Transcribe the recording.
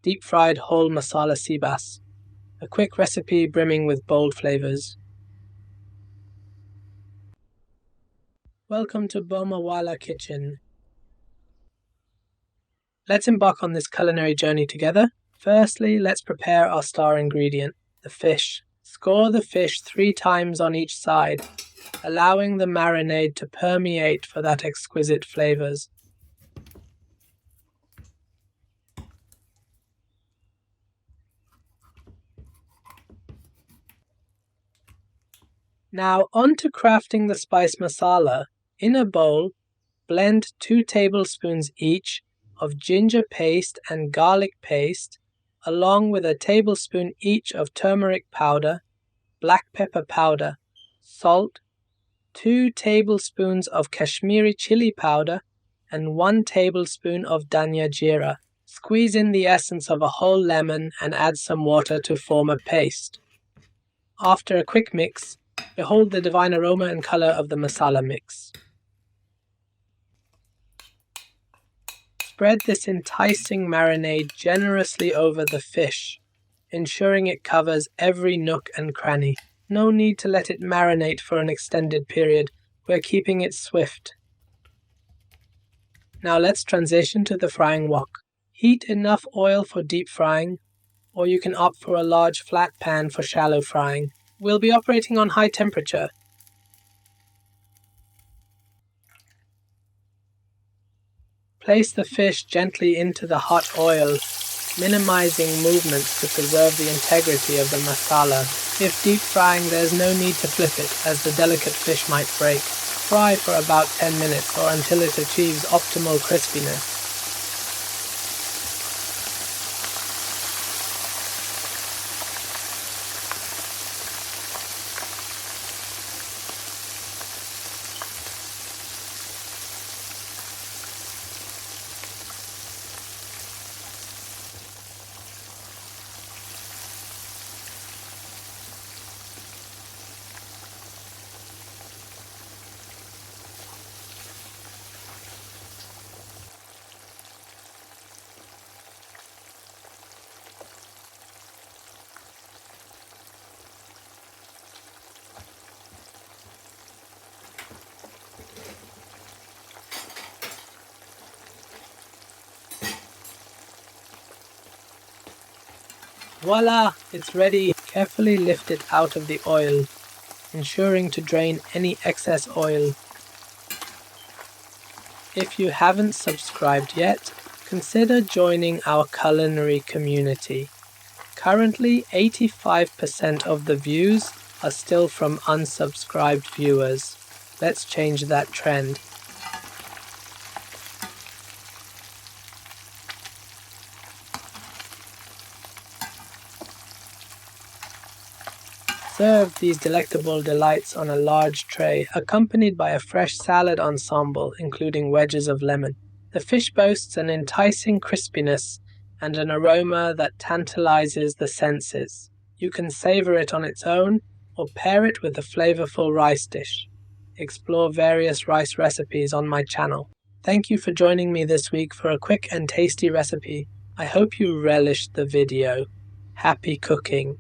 deep-fried whole masala sea bass, a quick recipe brimming with bold flavors. Welcome to Bomawala Kitchen. Let's embark on this culinary journey together. Firstly, let's prepare our star ingredient, the fish. Score the fish 3 times on each side, allowing the marinade to permeate for that exquisite flavors. Now on to crafting the spice masala. In a bowl, blend 2 tablespoons each of ginger paste and garlic paste, along with a tablespoon each of turmeric powder, black pepper powder, salt, 2 tablespoons of Kashmiri chili powder, and 1 tablespoon of danya jeera. Squeeze in the essence of a whole lemon and add some water to form a paste. After a quick mix, behold the divine aroma and color of the masala mix. Spread this enticing marinade generously over the fish, ensuring it covers every nook and cranny. No need to let it marinate for an extended period, we're keeping it swift. Now let's transition to the frying wok. Heat enough oil for deep frying, or you can opt for a large flat pan for shallow frying. We'll be operating on high temperature. Place the fish gently into the hot oil, minimizing movements to preserve the integrity of the masala. If deep frying, there's no need to flip it, as the delicate fish might break. Fry for about 10 minutes or until it achieves optimal crispiness. Voila! It's ready. Carefully lift it out of the oil, ensuring to drain any excess oil. If you haven't subscribed yet, consider joining our culinary community. Currently, 85% of the views are still from unsubscribed viewers. Let's change that trend. Serve these delectable delights on a large tray, accompanied by a fresh salad ensemble, including wedges of lemon. The fish boasts an enticing crispiness and an aroma that tantalizes the senses. You can savor it on its own or pair it with a flavorful rice dish. Explore various rice recipes on my channel. Thank you for joining me this week for a quick and tasty recipe. I hope you relished the video. Happy cooking!